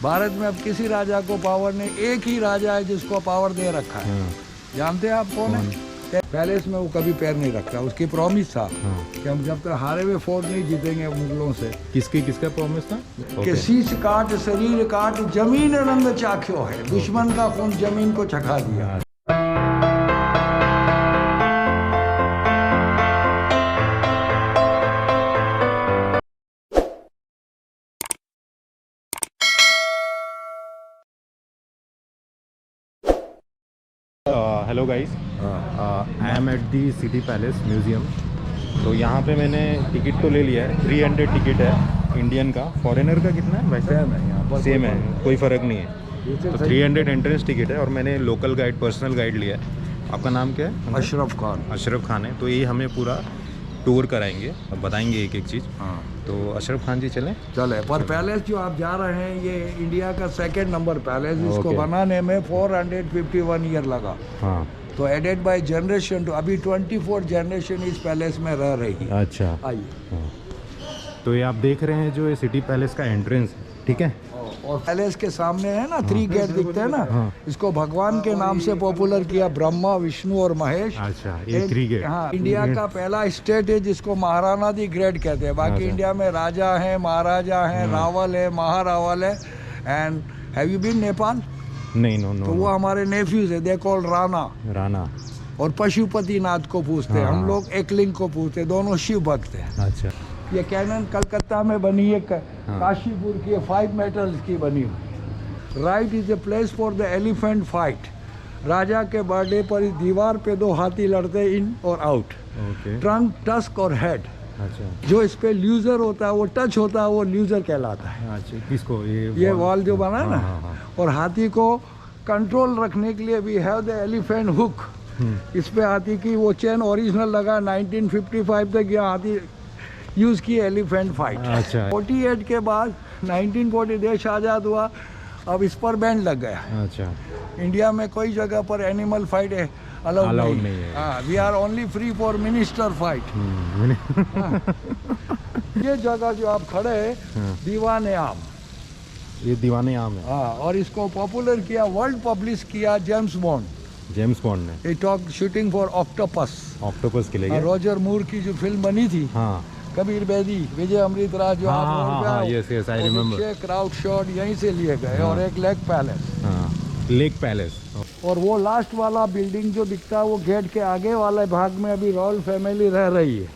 भारत में अब किसी राजा को पावर नहीं, एक ही राजा है जिसको पावर दे रखा है। जानते हैं आप कौन है? पैलेस में वो कभी पैर नहीं रखता, उसकी प्रॉमिस था कि हम जब तक हारे हुए फोर्ट नहीं जीतेंगे मुगलों से। किसका प्रॉमिस था? कि शीश काट शरीर काट जमीन रंग चाख्यो है, दुश्मन का खून जमीन को चखा दिया। Hello guys, I am at the city palace museum. तो यहाँ पे मैंने टिकट तो ले लिया है, 300 टिकट है इंडियन का। फॉरेनर का कितना है? वैसे सेम है, यहाँ पर सेम है, कोई फ़र्क नहीं है। तो 300 एंट्रेंस टिकट है और मैंने लोकल गाइड, पर्सनल गाइड लिया है। आपका नाम क्या है? अशरफ खान। अशरफ खान है। तो ये हमें पूरा टूर कराएंगे और बताएंगे एक एक चीज़। हाँ, तो अशरफ खान जी चलें? चले। पर पैलेस जो आप जा रहे हैं ये इंडिया का 2nd नंबर पैलेस, इसको बनाने में 451 ईयर लगा। हाँ, तो एडेड बाय जनरेशन, तो अभी 24 जनरेशन इस पैलेस में रह रही है। अच्छा। आइए। हाँ। तो ये आप देख रहे हैं जो ये सिटी पैलेस का एंट्रेंस है, ठीक है। और पैलेस के सामने है ना 3 गेट दिखते हैं ना, इसको भगवान के नाम से पॉपुलर किया, ब्रह्मा, विष्णु और महेश। अच्छा, ये 3 गेट। हाँ, इंडिया का पहला स्टेट है जिसको महाराणा दी ग्रेट कहते हैं। बाकी इंडिया में राजा है, महाराजा है, रावल है, महारावल है। And have you been Nepal? नहीं, नो। तो वो हमारे नेफ्यूज है, दे कॉल्ड राणा। और पशुपति नाथ को पूछते हैं हम लोग, एकलिंग को पूछते हैं, दोनों शिव भक्त हैं। अच्छा। ये कैनन कलकत्ता में बनी है, काशीपुर की 5 मेटल्स की बनी हुई। Right is a place for the elephant fight. राजा के बर्थडे पर इस दीवार पे 2 हाथी लड़ते इन और आउट। ट्रंक, टस्क और हेड। अच्छा। जो इस पे ल्यूजर होता है, वो टच होता है, वो ल्यूजर कहलाता है। अच्छा, किसको? ये वॉल जो बना है ना। और हाथी को कंट्रोल रखने के लिए we have the elephant hook. इस पे हाथी की वो चेन ओरिजिनल लगा। 1955 तक ये हाथी यूज की एलिफेंट फाइट। अच्छा। 48 के बाद 1940 देश आज़ाद हुआ, अब इस पर बैन लग गया। अच्छा। इंडिया में कोई जगह पर एनिमल फाइट है अलाउड नहीं है। हाँ, we are only free for minister fight. ये जगह जो आप खड़े हैं, दीवाने आम। ये दीवाने आम है। हाँ, और इसको पॉपुलर किया, वर्ल्ड पब्लिश किया जेम्स बॉन्ड ने। टॉक शूटिंग फॉर ऑक्टोपस के लिए रॉजर मूर की जो फिल्म बनी थी। हाँ, कबीर बेदी, विजय अमृतराज जो yes I remember. Crowd shot यहीं से लिए गए। और एक लेक पैलेस। और वो लास्ट वाला बिल्डिंग जो दिखता है, वो गेट के आगे वाले भाग में अभी रॉयल फैमिली रह रही है।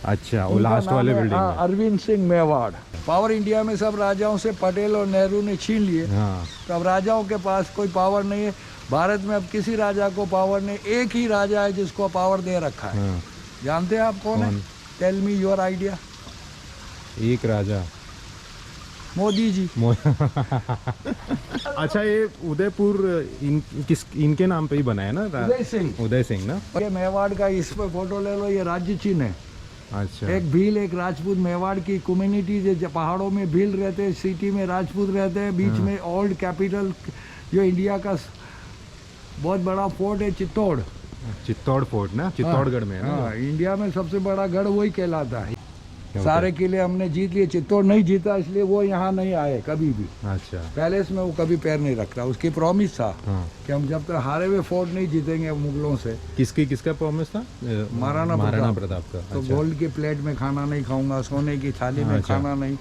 अच्छा, वो लास्ट वाले बिल्डिंग। हाँ, अरविंद सिंह मेवाड़। पावर इंडिया में सब राजाओं से पटेल और नेहरू ने छीन लिए। तो अब राजाओं के पास कोई पावर नहीं है। भारत में अब किसी राजा को पावर नहीं, एक ही राजा है जिसको पावर दे रखा है। जानते हैं आप कौन है? Tell me your idea. एक राजा, मोदी जी। अच्छा, ये उदयपुर इनके नाम पे ही बना है ना? उदय सिंह ना। ये मेवाड़ का, इस पे फोटो ले लो, ये राज्य चिन्ह है। अच्छा। एक भील, एक राजपूत। मेवाड़ की कम्युनिटी जो पहाड़ों में भील रहते हैं, सिटी में राजपूत रहते हैं। बीच में ओल्ड कैपिटल जो इंडिया का बहुत बड़ा फोर्ट है, चित्तौड़ फोर्ट ना, चित्तौड़गढ़ में है ना। इंडिया में सबसे बड़ा गढ़ वही कहलाता है। सारे किले हमने जीत लिए, चित्तौड़ नहीं जीता, इसलिए वो यहाँ नहीं आए कभी भी। अच्छा। पैलेस में वो कभी पैर नहीं रखता, उसकी प्रॉमिस था कि हम जब तक हारे हुए फोर्ट नहीं जीतेंगे मुगलों से। किसका प्रॉमिस था? महाराणा प्रताप का। तो गोल्ड की प्लेट में खाना नहीं खाऊंगा, सोने की थाली में खाना नहीं,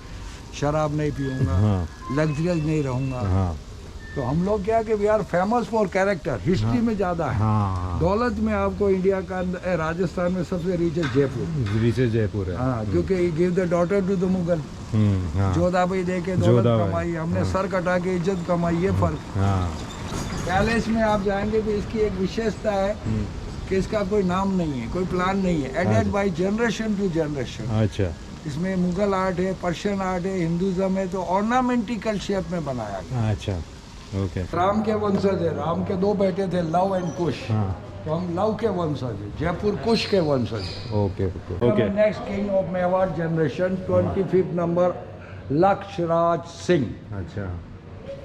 शराब नहीं पीऊंगा, लग्जरियस नहीं रहूंगा। तो हम लोग क्या कि we are famous for character, history में ज्यादा है। दौलत में आपको इंडिया का राजस्थान में सबसे रिचेस्ट जयपुर है। हाँ, क्योंकि give the daughter to the Mughal. Jodhabai दे के दौलत कमाई, हमने सर कटा के इज्जत कमाई, ये फर्क। पैलेस में आप जाएंगे तो इसकी एक विशेषता है कि इसका कोई नाम नहीं है, कोई प्लान नहीं है, added by generation to generation. अच्छा। इसमें मुगल आर्ट है, पर्शियन आर्ट है, हिंदुज्म है, तो ऑर्नामेंटिकल शेप में बनाया गया। अच्छा। ओके। राम के वंशज है, राम के 2 बेटे थे, लव एंड कुश। तो हम लव के वंशज है, जयपुर कुश के वंशज। Okay. Next king of Mewar generation, 25 number Lakshraj Singh. अच्छा,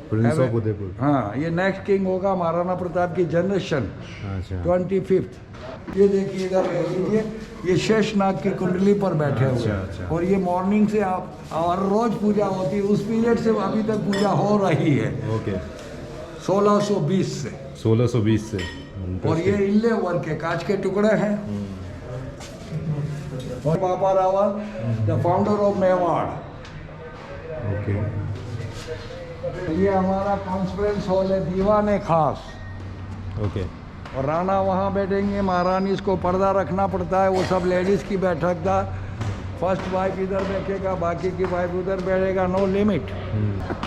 प्रिंस ऑफ उदयपुर। हाँ, ये नेक्स्ट किंग होगा महाराणा प्रताप की जनरेशन। अच्छा। 25। ये देखिए इधर देख लीजिए, ये शेषनाग की कुंडली पर बैठे हुए हैं। अच्छा। और ये मॉर्निंग से आप और रोज पूजा होती है, उस पीरियड से अभी तक पूजा हो रही है, ओके 1620 से। 1620 से। और ये इल्ले वर्क के कांच के टुकड़े हैं। और Baba Rawal the founder of Mewar. Okay ये हमारा कॉन्फ्रेंस हॉल है, दीवाने खास। ओके और राणा वहाँ बैठेंगे, महारानी इसको पर्दा रखना पड़ता है, वो सब लेडीज़ की बैठक था। फर्स्ट वाइफ इधर बैठेगा, बाकी की वाइफ उधर बैठेगा, नो लिमिट।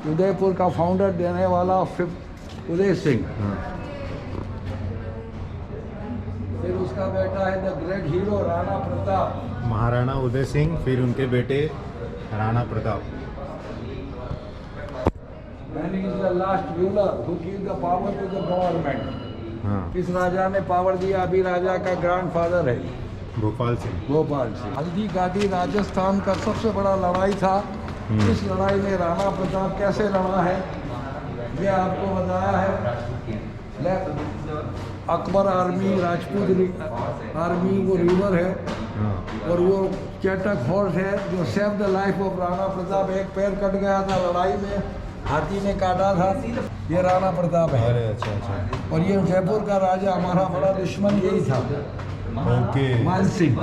उदयपुर का फाउंडर देने वाला उदय सिंह। फिर उसका बेटा है the great hero Rana Pratap. Maharana Uday Singh, फिर उनके बेटे Rana Pratap. And he is the last ruler who gave the power to the government. हाँ किस राजा ने पावर दिया? अभी राजा का ग्रैंडफादर है भोपाल सिंह। गोपाल सिंह। हल्दी घाटी राजस्थान का सबसे बड़ा लड़ाई था। इस लड़ाई में राणा प्रताप कैसे लड़ा है ये आपको बताया है। अकबर आर्मी, राजपूत आर्मी, वो रिवर है। हाँ और वो चेटक हॉर्स है जो save the life of Rana Pratap. एक पैर कट गया था लड़ाई में, हाथी ने काटा था। ये राणा प्रताप है। अरे अच्छा अच्छा। और ये जयपुर का राजा, हमारा बड़ा दुश्मन यही था, ओके मान सिंह।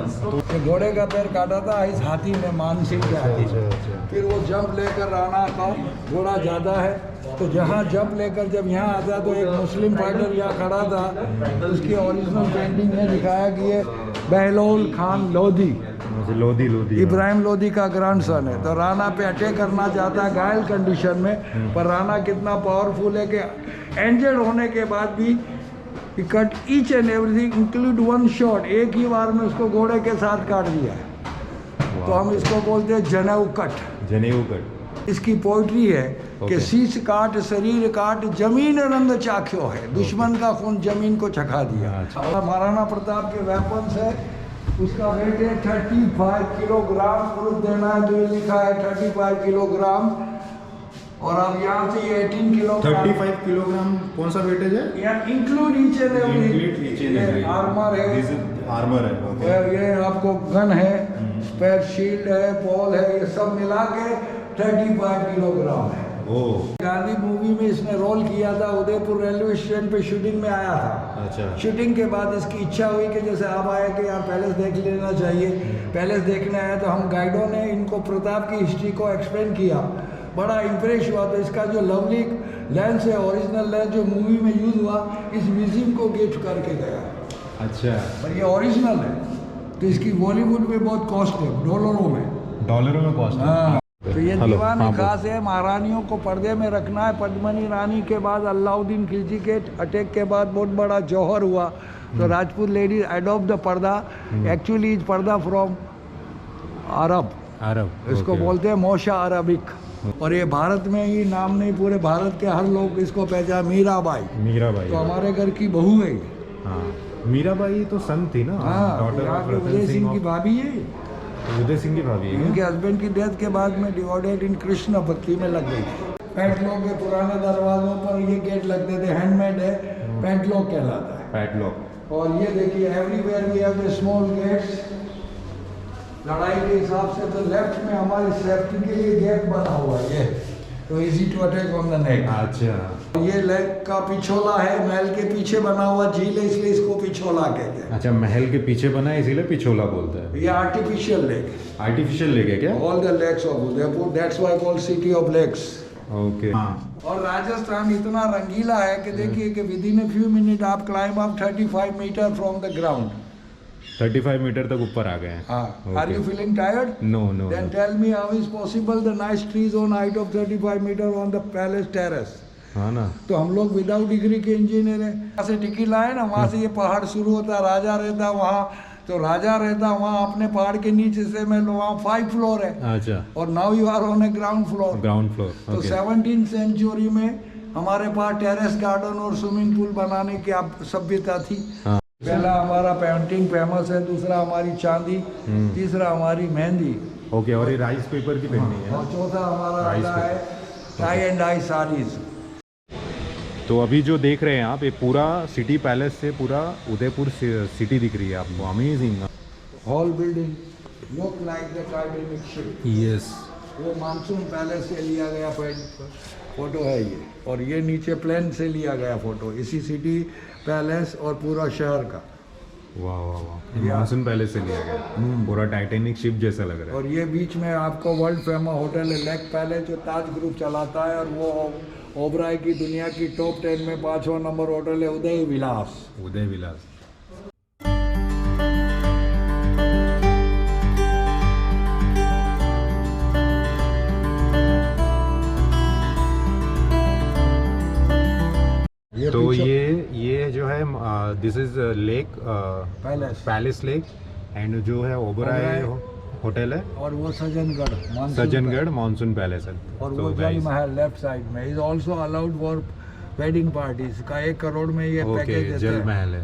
ये घोड़े का पैर काटा था इस हाथी ने, मान सिंह के हाथी। अच्छा। फिर वो जंप लेकर, राणा का घोड़ा ज़्यादा है तो जहाँ जंप लेकर जब यहाँ आता तो एक मुस्लिम फाइटर यहाँ खड़ा था। उसकी ओरिजिनल पेंटिंग में दिखाया कि ये बहलोल खान लोधी, लोधी लोधी इब्राहिम लोधी का ग्रैंडसन है। तो राणा पे अटैक करना चाहता है घायल कंडीशन में, पर राणा कितना पावरफुल है कि इंजर्ड होने के बाद भी he cut each and everything include one shot, एक ही बार में उसको घोड़े के साथ काट दिया है। तो हम इसको बोलते हैं जनेऊ कट। जनेऊ कट। इसकी पोइट्री है कि शीश काट शरीर काट जमीन रंग चाख्यो है, दुश्मन का खून जमीन को चखा दिया। और महाराणा प्रताप के वेपन्स है, उसका वेट है 35 किलोग्राम। प्रूफ देना है तो ये लिखा है 35 किलोग्राम। और अब यहाँ से ये 18 किलोग्राम। 35 किलोग्राम कौन सा वेटेज है? यहाँ include each and every armour है, आर्मर है। ओके ये आपको गन है, स्पेयर शील्ड है, पॉल है, ये सब मिला के 35 किलोग्राम है। गांधी मूवी में इसने रोल किया था, उदयपुर रेलवे स्टेशन पे शूटिंग में आया था। अच्छा। शूटिंग के बाद इसकी इच्छा हुई कि जैसे आप आए कि यार पैलेस देख लेना चाहिए। पैलेस देखने आए तो हम गाइडों ने इनको प्रताप की हिस्ट्री को एक्सप्लेन किया, बड़ा इम्प्रेस हुआ। तो इसका जो लवली लेंस है, ओरिजिनल लेंस जो मूवी में यूज हुआ, इस म्यूजियम को गिफ्ट करके गया। अच्छा। पर ये ओरिजिनल है तो इसकी बॉलीवुड में बहुत कॉस्ट है, डॉलरों में कॉस्ट है। हाँ। तो ये हेलो, दीवान हाँ, खास है, महारानियों को पर्दे में रखना है। पद्मनी रानी के बाद अलाउद्दीन खिलजी के अटैक के बाद बहुत बड़ा जौहर हुआ तो राजपूत लेडीज अडॉप्ट द पर्दा। एक्चुअली इज पर्दा फ्रॉम अरब, इसको बोलते हैं मोशा अरबिक। और ये भारत में ही नाम नहीं, पूरे भारत के हर लोग इसको पहचान। मीराबाई तो हमारे घर की बहू है। हाँ, मीराबाई तो संत थी ना। हाँ, उदय सिंह की भाभी है। उदय सिंह की भाभी है। इनके हस्बैंड की डेथ के बाद में डिवोटेड इन कृष्ण भक्ति में लग गई। पैटलॉक के पुराने दरवाजों पर ये गेट लगते थे, हैंडमेड है, पैटलॉक कहलाता है। पैटलॉक। और ये देखिए everywhere we have the small gates. लड़ाई के हिसाब से तो लेफ्ट में हमारी सेफ्टी के लिए गेट बना हुआ है, ये तो easy to attack on the neck. अच्छा। ये लेक का पिछोला है, महल के पीछे बना हुआ झील है, इसलिए इसको पिछोला कहते हैं। अच्छा, महल के पीछे बना है इसीलिए पिछोला बोलते हैं। ये आर्टिफिशियल लेक है। आर्टिफिशियल लेक है क्या? All the lakes of Udaipur, that's why called city of lakes. Okay. और राजस्थान इतना रंगीला है कि देखिए कि within a few minute आप climb up 35 metre from the ground. 35 metre तक ऊपर आ गए हैं। हाँ। Are you feeling tired? No no. Then tell me how is possible the nice trees on height of 35 metre on the palace terrace. हाँ ना। तो हम लोग विदाउट डिग्री के इंजीनियर हैं। वहाँ से टिकी लाए ना, वहाँ से ये पहाड़ शुरू होता, राजा रहता वहाँ, तो राजा रहता वहाँ अपने पहाड़ के नीचे से मैं वहाँ 5 फ्लोर है। अच्छा। और now you are on a ground floor. Ground floor. तो 17th सेंचुरी में हमारे पास टेरेस गार्डन और स्विमिंग पूल बनाने की आप सभ्यता थी। हाँ। पहला हमारा पेंटिंग फेमस है, दूसरा हमारी चांदी, तीसरा हमारी मेहंदी। ओके। और ये राइस पेपर की पेंटिंग है। और चौथा हमारा आता है टाई एंड डाई साड़ीज। तो अभी जो देख रहे हैं आप, ये पूरा सिटी पैलेस से पूरा उदयपुर सिटी दिख रही है आपको। Amazing. Hall building look like the Titanic ship. Yes. वो मानसून पैलेस से लिया गया फोटो है ये, और ये नीचे प्लेन से लिया गया फोटो, इसी सिटी पैलेस और पूरा शहर का। वाह वाह वाह, मानसून पैलेस से लिया गया, पूरा टाइटैनिक शिप जैसा लग रहा है। और ये बीच में आपको वर्ल्ड फेमस होटल है लेक पैलेस, जो ताज ग्रुप चलाता है, और वो ओबराय की दुनिया की टॉप 10 में 5वां नंबर होटल है उदय विलास। उदय विलास। तो ये जो है this is lake palace lake, and जो है ओबराय होटल है, और वो सज्जनगढ़ मानसून पैलेस है। और वो जल महल लेफ्ट साइड में is also allowed for wedding parties का 1 करोड़ में ये पैकेज देते जल हैं। महल है।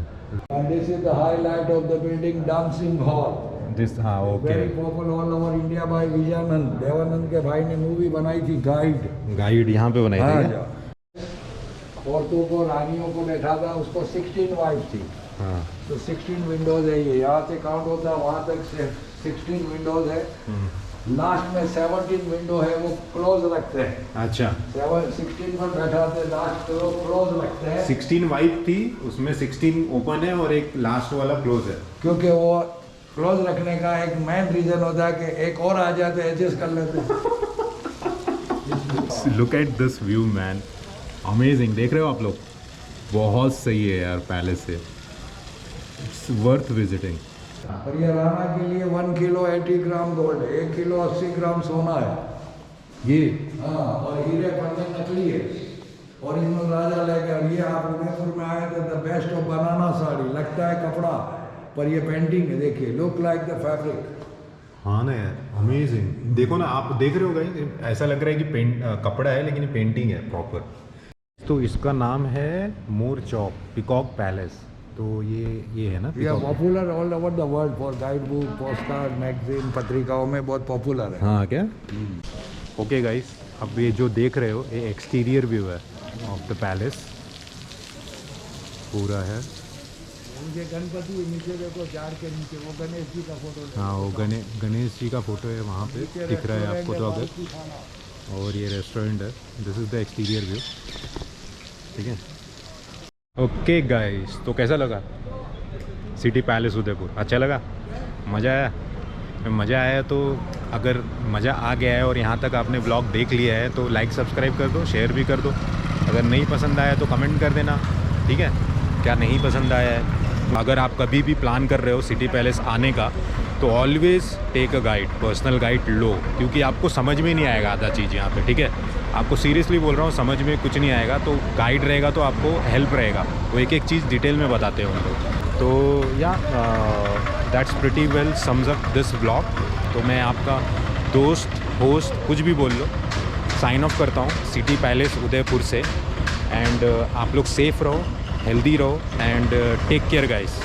And this is the highlight of the building, dancing hall. This हाँ okay. Very popular all over India by Vijayanand. Dev Anand के भाई ने मूवी बनाई थी गाइड यहाँ पे बनाई थी क्या? औरतों को, रानियों को बैठा था, उसको 16 वाइफ थी। हाँ। तो 16 विंडोज है ये, यहाँ से काउंट होता है वहाँ तक से 16 विंडोज है। लास्ट में 17 विंडो है, वो क्लोज रखते हैं। अच्छा। 16 पर बैठा थे, लास्ट को क्लोज रखते हैं। 16 वाइफ थी, उसमें 16 ओपन है और एक लास्ट वाला क्लोज है। क्योंकि वो क्लोज रखने का एक मेन रीजन होता है कि एक और आ जाए तो एडजस्ट कर लेते हैं। Look at this view man, amazing. देख रहे हो आप लोग, बहुत सही है यार पैलेस से, इट्स वर्थ विजिटिंग। और ये राणा के लिए 1 किलो 80 ग्राम गोल्ड है, 1 किलो 80 ग्राम सोना है ये। हाँ, और हीरे पन्ने नकली है, ओरिजिनल राजा लेके। और ये आप उदयपुर में आए तो द बेस्ट ऑफ बनाना साड़ी, लगता है कपड़ा पर ये पेंटिंग है, देखिए लुक लाइक द फैब्रिक। हाँ ना यार, अमेजिंग। देखो ना, आप देख रहे हो गाइस, ऐसा लग रहा है कि कपड़ा है लेकिन ये पेंटिंग है प्रॉपर। तो इसका नाम है मोर चौक पीकॉक पैलेस। तो ये है ना, ये popular all over the world for guide book, postcard, magazine, पत्रिकाओं में बहुत पॉपुलर है। हाँ क्या? ओके गाइस, अब ये जो देख रहे हो ये एक्सटीरियर व्यू है ऑफ द पैलेस, पूरा है। मुझे गणपति नीचे देखो, जार के नीचे वो गणेश जी का फोटो। हाँ, वो गणेश जी का फोटो है वहाँ पे, दिख रहा है आपको तो अगर। और ये रेस्टोरेंट है, this is the exterior view. ठीक है। ओके गाइस, तो कैसा लगा सिटी पैलेस उदयपुर? अच्छा लगा? मज़ा आया? मज़ा आया तो अगर मज़ा आ गया है और यहाँ तक आपने ब्लॉग देख लिया है तो लाइक सब्सक्राइब कर दो, शेयर भी कर दो। अगर नहीं पसंद आया तो कमेंट कर देना, ठीक है, क्या नहीं पसंद आया है। अगर आप कभी भी प्लान कर रहे हो सिटी पैलेस आने का तो always take a guide, personal guide लो, क्योंकि आपको समझ में नहीं आएगा आधा चीज़ यहाँ पे, ठीक है। आपको सीरियसली बोल रहा हूँ, समझ में कुछ नहीं आएगा, तो गाइड रहेगा तो आपको हेल्प रहेगा, वो एक एक चीज़ डिटेल में बताते हैं उन लोग। तो या that's pretty well sums up this blog. तो मैं आपका दोस्त, होस्ट, कुछ भी बोल लो, साइन ऑफ करता हूँ सिटी पैलेस उदयपुर से। एंड आप लोग सेफ़ रहो, हेल्दी रहो, एंड टेक केयर गाइस।